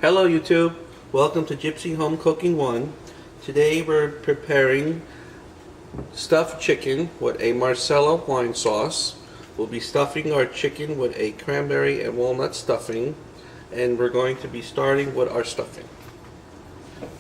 Hello YouTube, welcome to Gypsy Home Cooking 1. Today we're preparing stuffed chicken with a marsala wine sauce. We'll be stuffing our chicken with a cranberry and walnut stuffing, and we're going to be starting with our stuffing.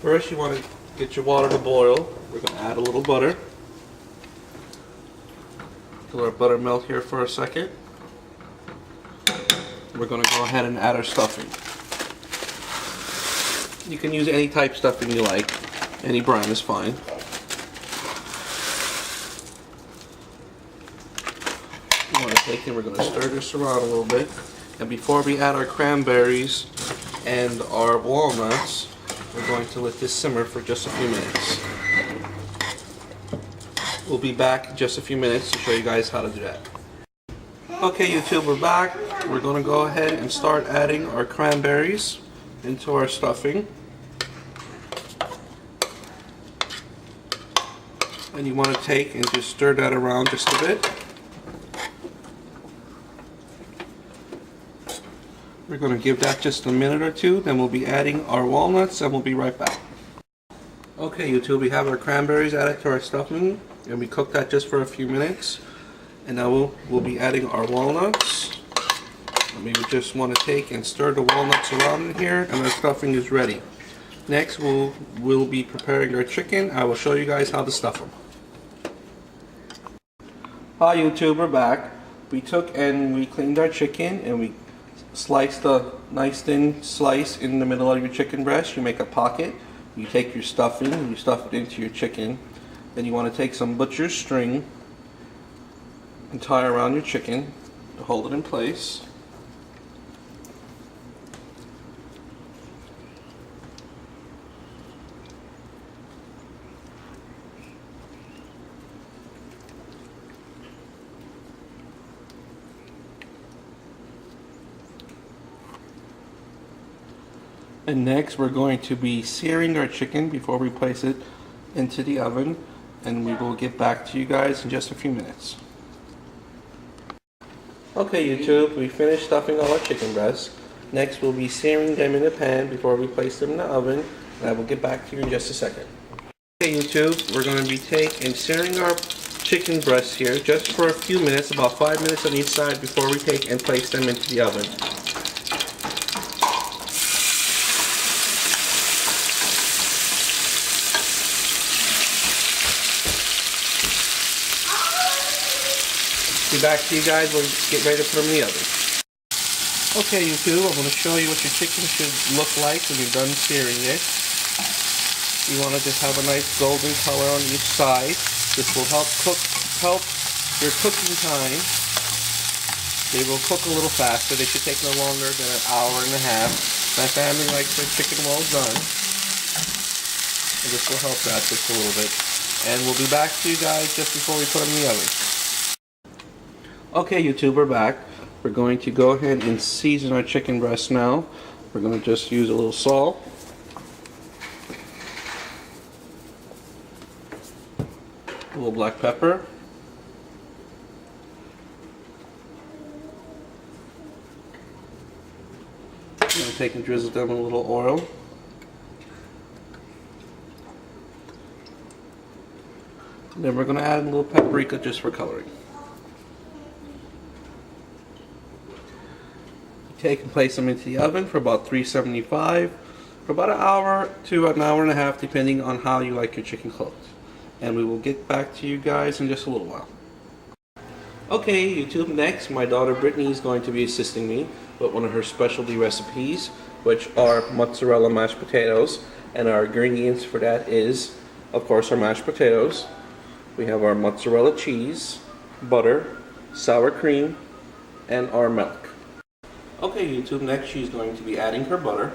First you want to get your water to boil. We're going to add a little butter. Let our butter melt here for a second. We're going to go ahead and add our stuffing. You can use any type stuffing you like. Any brand is fine. You want to take it, we're going to stir this around a little bit. And before we add our cranberries and our walnuts, we're going to let this simmer for just a few minutes. We'll be back in just a few minutes to show you guys how to do that. Okay YouTube, we're back. We're going to go ahead and start adding our cranberries into our stuffing. And you want to take and just stir that around just a bit. We're going to give that just a minute or two, then we'll be adding our walnuts and we'll be right back. Okay YouTube, we have our cranberries added to our stuffing and we cooked that just for a few minutes. And now we'll be adding our walnuts. And we would just want to take and stir the walnuts around in here and our stuffing is ready. Next we'll be preparing our chicken. I will show you guys how to stuff them. Hi YouTube, we're back. We took and we cleaned our chicken and we sliced a nice thin slice in the middle of your chicken breast. You make a pocket. You take your stuffing and you stuff it into your chicken. Then you want to take some butcher's string and tie around your chicken to hold it in place. And next we're going to be searing our chicken before we place it into the oven, and we will get back to you guys in just a few minutes. Okay YouTube, we finished stuffing all our chicken breasts. Next we'll be searing them in a pan before we place them in the oven, and I will get back to you in just a second. Okay YouTube, we're going to be taking and searing our chicken breasts here just for a few minutes, about 5 minutes on each side before we take and place them into the oven. Be back to you guys when we get ready to put them in the oven. Okay YouTube, I'm going to show you what your chicken should look like when you're done searing it. You want to just have a nice golden color on each side. This will help your cooking time. They will cook a little faster. They should take no longer than an hour and a half. My family likes their chicken well done. And this will help that just a little bit. And we'll be back to you guys just before we put them in the oven. Okay YouTube, we're back. We're going to go ahead and season our chicken breast now. We're going to just use a little salt. A little black pepper. I'm going to take and drizzle down a little oil. And then we're going to add a little paprika just for coloring. Take and place them into the oven for about 375 for about an hour to an hour and a half, depending on how you like your chicken cooked. And we will get back to you guys in just a little while. Okay YouTube, next my daughter Brittany is going to be assisting me with one of her specialty recipes, which are mozzarella mashed potatoes. And our ingredients for that is, of course, our mashed potatoes. We have our mozzarella cheese, butter, sour cream, and our milk. Okay YouTube, next she's going to be adding her butter.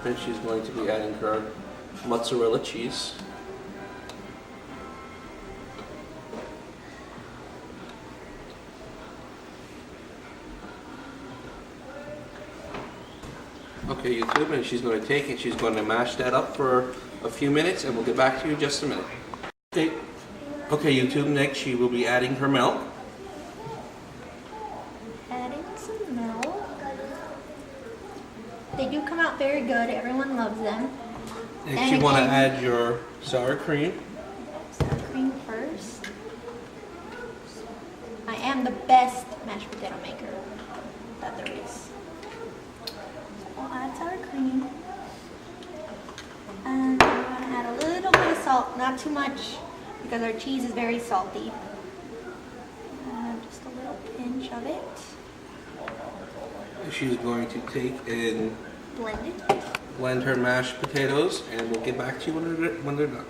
Then she's going to be adding her mozzarella cheese. Okay, YouTube, and she's going to take and she's going to mash that up for a few minutes and we'll get back to you in just a minute. Okay, YouTube, next she will be adding her milk. Adding some milk. They do come out very good. Everyone loves them. Next you want to add your sour cream. Sour cream first. I am the best mashed potato maker that there is. I'll add sour cream. And I'm going to add a little bit of salt, not too much, because our cheese is very salty. Just a little pinch of it. She's going to take and blend her mashed potatoes, and we'll get back to you when they're done.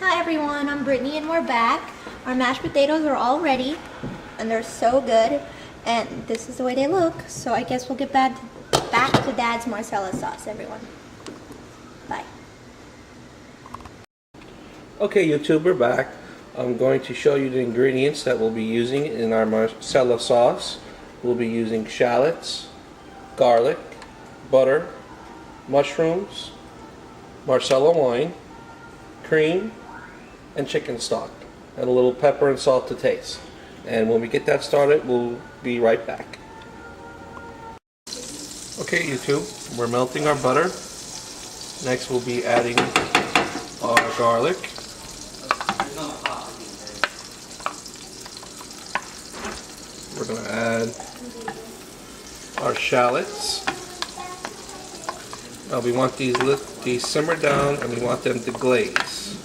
Hi everyone, I'm Brittany and we're back. Our mashed potatoes are all ready and they're so good, and this is the way they look. So I guess we'll get back to Dad's marsala sauce, everyone. Bye. Okay YouTube, we're back. I'm going to show you the ingredients that we'll be using in our marsala sauce. We'll be using shallots, garlic, butter, mushrooms, marsala wine, cream, and chicken stock, and a little pepper and salt to taste. And when we get that started, we'll be right back. Okay YouTube, we're melting our butter. Next we'll be adding our garlic. We're going to add our shallots. Now we want these simmer down, and we want them to glaze.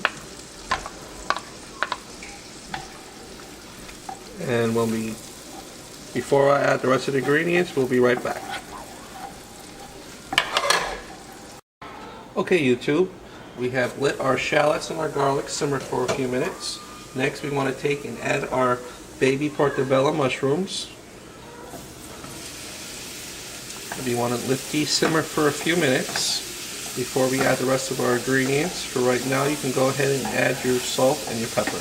And before I add the rest of the ingredients, we'll be right back. Okay YouTube, we have let our shallots and our garlic simmer for a few minutes. Next we want to take and add our baby portobello mushrooms. We want to let these simmer for a few minutes before we add the rest of our ingredients. For right now, you can go ahead and add your salt and your pepper.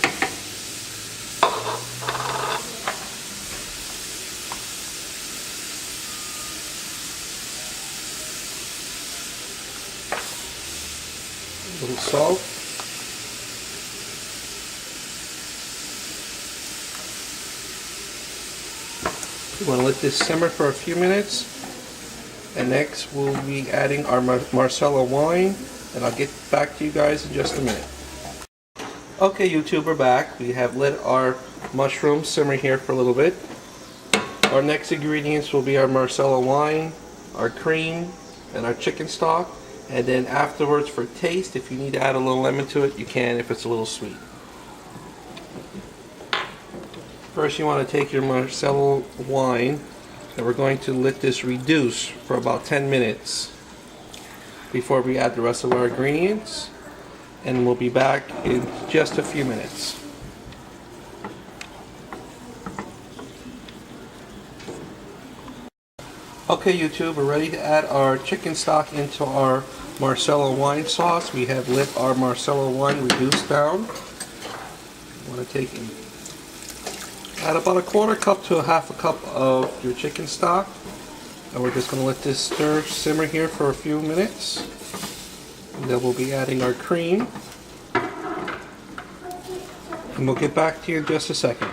A little salt. We want to let this simmer for a few minutes, and next we'll be adding our marsala wine, and I'll get back to you guys in just a minute. Okay YouTube, we're back. We have let our mushrooms simmer here for a little bit. Our next ingredients will be our marsala wine, our cream, and our chicken stock. And then afterwards, for taste, if you need to add a little lemon to it, you can if it's a little sweet. First you want to take your marsala wine, and we're going to let this reduce for about 10 minutes before we add the rest of our ingredients, and we'll be back in just a few minutes. Okay YouTube, we're ready to add our chicken stock into our marsala wine sauce. We have let our marsala wine reduce down. You want to take and add about a quarter cup to a half a cup of your chicken stock, and we're just going to let this simmer here for a few minutes, and then we'll be adding our cream, and we'll get back to you in just a second.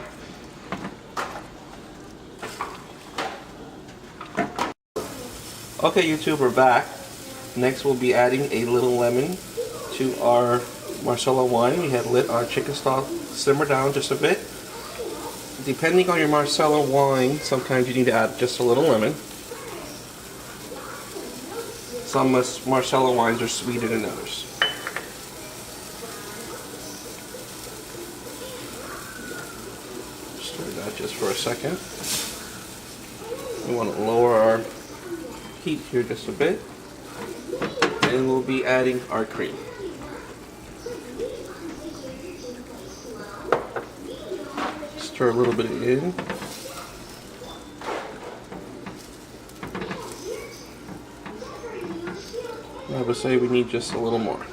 Okay YouTube, we're back. Next we'll be adding a little lemon to our marsala wine. We had let our chicken stock simmer down just a bit. Depending on your marsala wine, sometimes you need to add just a little lemon. Some marsala wines are sweeter than others. Stir that just for a second. We want to lower our heat here just a bit, and we'll be adding our cream. Stir a little bit in. I would say we need just a little more.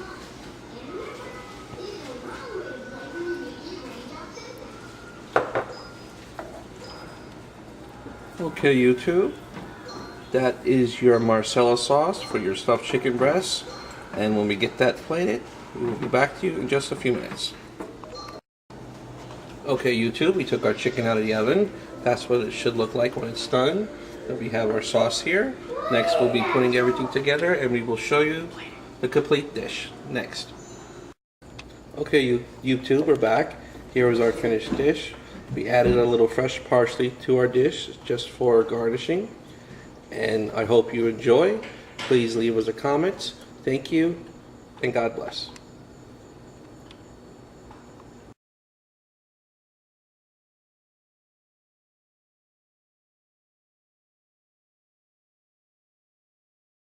Okay YouTube, that is your marsala sauce for your stuffed chicken breasts. And when we get that plated, we will be back to you in just a few minutes. Okay, YouTube, we took our chicken out of the oven. That's what it should look like when it's done. And we have our sauce here. Next, we'll be putting everything together and we will show you the complete dish next. Okay, YouTube, we're back. Here is our finished dish. We added a little fresh parsley to our dish just for garnishing. And I hope you enjoy. Please leave us a comment. Thank you, and God bless.